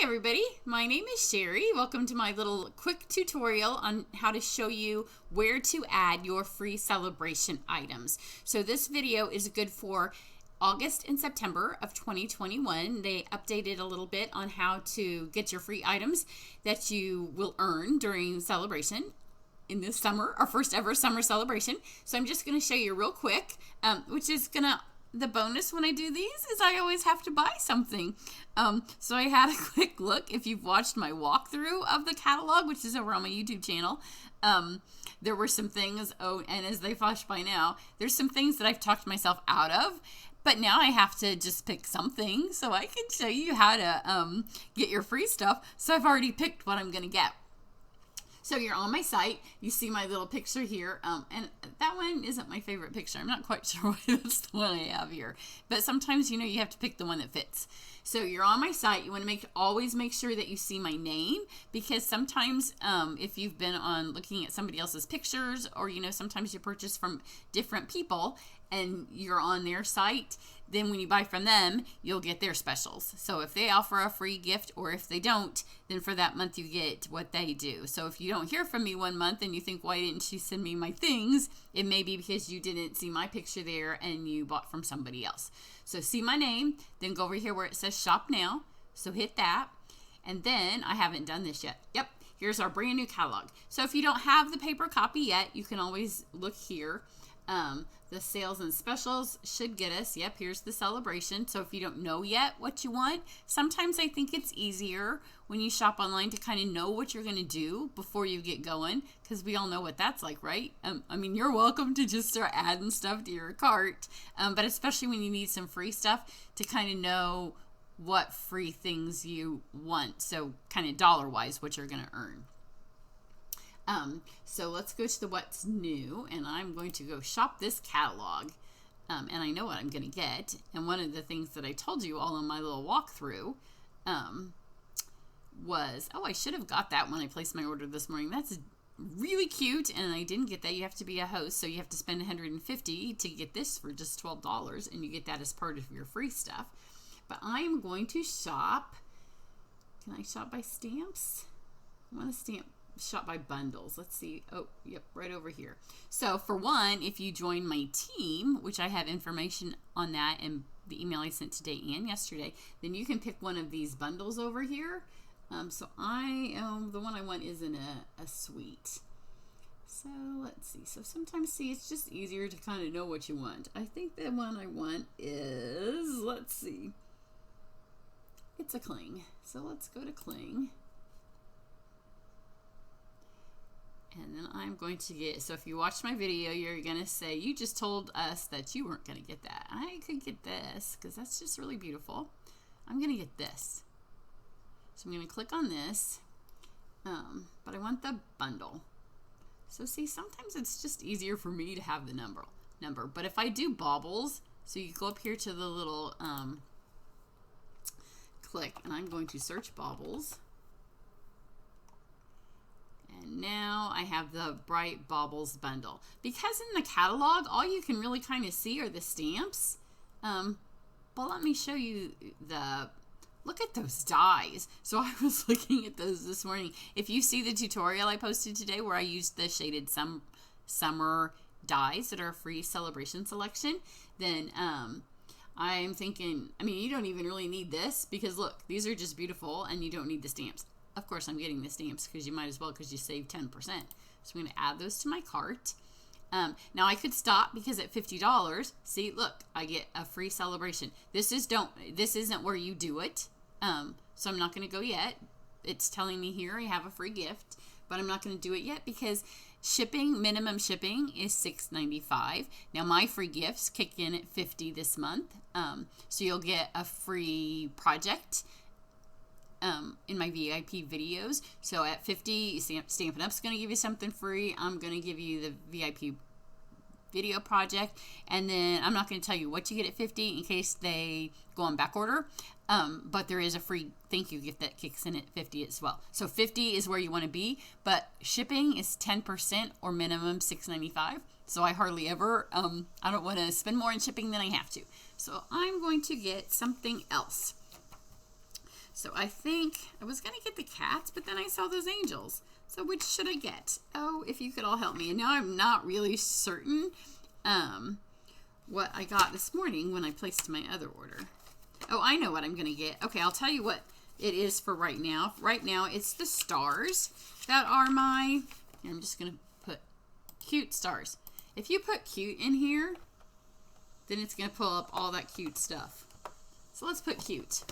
everybody, my name is Cheri. Welcome to my little quick tutorial on how to show you where to add your free Sale-A-Bration items. So this video is good for August and September of 2021. They updated a little bit on how to get your free items that you will earn during Sale-A-Bration in this summer, our first ever summer celebration. So I'm just going to show you real quick, the bonus when I do these is I always have to buy something. So I had a quick look. If you've watched my walkthrough of the catalog, which is over on my YouTube channel, there were some things, and as they flash by now, there's some things that I've talked myself out of, but now I have to just pick something so I can show you how to get your free stuff. So I've already picked what I'm going to get. So you're on my site, you see my little picture here, and that one isn't my favorite picture. I'm not quite sure why that's the one I have here, but sometimes, you know, you have to pick the one that fits. So you're on my site, you want to always make sure that you see my name, because sometimes if you've been on looking at somebody else's pictures, or, you know, sometimes you purchase from different people and you're on their site, then when you buy from them, you'll get their specials. So if they offer a free gift, or if they don't, then for that month you get what they do. So if you don't hear from me one month and you think, why didn't you send me my things? It may be because you didn't see my picture there and you bought from somebody else. So see my name, then go over here where it says shop now. So hit that. And then I haven't done this yet. Yep. Here's our brand new catalog. So if you don't have the paper copy yet, you can always look here. The sales and specials should get us. Yep, here's the Sale-A-Bration. So if you don't know yet what you want, sometimes I think it's easier when you shop online to kind of know what you're going to do before you get going, because we all know what that's like, right? I mean, you're welcome to just start adding stuff to your cart, but especially when you need some free stuff, to kind of know what free things you want. So kind of dollar-wise, what you're going to earn. So let's go to the what's new, and I'm going to go shop this catalog, and I know what I'm going to get. And one of the things that I told you all in my little walkthrough was, I should have got that when I placed my order this morning. That's really cute, and I didn't get that. You have to be a host, so you have to spend $150 to get this for just $12, and you get that as part of your free stuff. But I'm going to shop. Can I shop by stamps? I want to shop by bundles. Let's see. Oh, yep, right over here. So for one, if you join my team, which I have information on that in the email I sent today and yesterday, then you can pick one of these bundles over here. So the one I want is in a suite. So let's see. So sometimes, it's just easier to kind of know what you want. I think the one I want is, let's see, it's a cling. So let's go to cling. And then I'm going to get, so if you watch my video, you're going to say, you just told us that you weren't going to get that. I could get this, because that's just really beautiful. I'm going to get this. So I'm going to click on this, but I want the bundle. So see, sometimes it's just easier for me to have the number. But if I do baubles, so you go up here to the little click, and I'm going to search baubles. And now I have the Bright Baubles bundle. Because in the catalog, all you can really kind of see are the stamps. But let me show you look at those dies. So I was looking at those this morning. If you see the tutorial I posted today where I used the shaded summer dies that are a free Sale-A-Bration selection, then I'm thinking, I mean, you don't even really need this, because look, these are just beautiful and you don't need the stamps. Of course, I'm getting the stamps because you might as well, because you save 10%. So I'm going to add those to my cart. Now I could stop, because at $50, see, look, I get a free Sale-A-Bration. This isn't where you do it. So I'm not going to go yet. It's telling me here I have a free gift, but I'm not going to do it yet because minimum shipping is $6.95. Now my free gifts kick in at $50 this month. So you'll get a free project in my VIP videos. So at $50, Stampin' Up's going to give you something free. I'm going to give you the VIP video project, and then I'm not going to tell you what you get at $50 in case they go on back order. But there is a free thank you gift that kicks in at $50 as well. So $50 is where you want to be, but shipping is 10% or minimum $6.95. So I hardly ever, I don't want to spend more in shipping than I have to. So I'm going to get something else. So I think I was going to get the cats, but then I saw those angels. So which should I get? Oh, if you could all help me. And now I'm not really certain what I got this morning when I placed my other order. Oh, I know what I'm going to get. Okay, I'll tell you what it is for right now. Right now, it's the stars that are my... I'm just going to put cute stars. If you put cute in here, then it's going to pull up all that cute stuff. So let's put cute.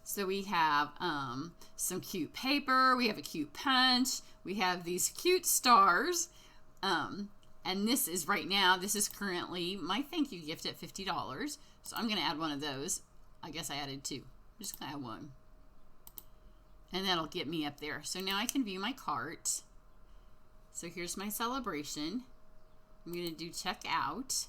So we have some cute paper. We have a cute punch. We have these cute stars. And this is right now, this is currently my thank you gift at $50. So I'm going to add one of those. I guess I added two. I'm just going to add one. And that'll get me up there. So now I can view my cart. So here's my celebration. I'm going to do checkout.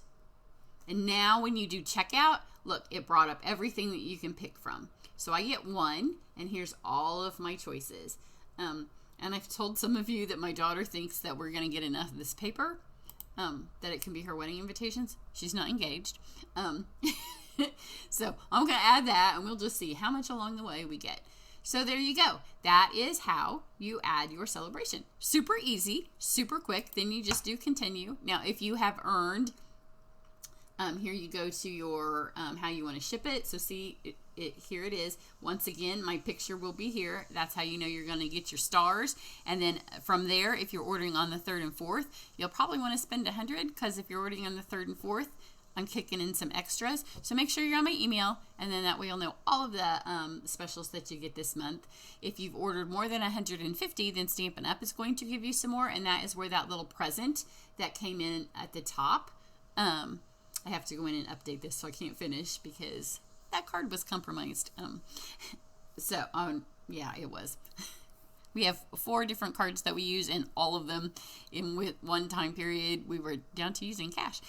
And now when you do checkout, look, it brought up everything that you can pick from. So I get one, and here's all of my choices. And I've told some of you that my daughter thinks that we're going to get enough of this paper, that it can be her wedding invitations. She's not engaged. So I'm going to add that, and we'll just see how much along the way we get. So there you go. That is how you add your celebration. Super easy, super quick. Then you just do continue. Now, if you have earned, here you go to your how you want to ship it. So see, here it is. Once again, my picture will be here. That's how you know you're going to get your stars. And then from there, if you're ordering on the 3rd and 4th, you'll probably want to spend $100, because if you're ordering on the 3rd and 4th, I'm kicking in some extras. So make sure you're on my email, and then that way you'll know all of the specials that you get this month. If you've ordered more than 150, then Stampin' Up! Is going to give you some more, and that is where that little present that came in at the top. I have to go in and update this, so I can't finish because that card was compromised. Yeah, it was. We have 4 different cards that we use, and all of them with one time period, we were down to using cash.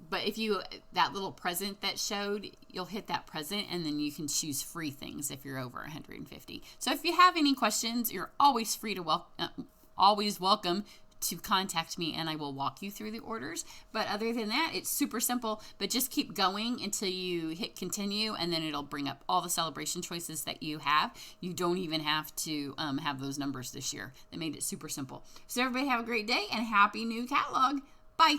But if you, that little present that showed, you'll hit that present, and then you can choose free things if you're over 150. So if you have any questions, you're always free to always welcome to contact me, and I will walk you through the orders. But other than that, it's super simple, but just keep going until you hit continue, and then it'll bring up all the celebration choices that you have. You don't even have to have those numbers this year. They made it super simple. So everybody have a great day, and happy new catalog. Bye.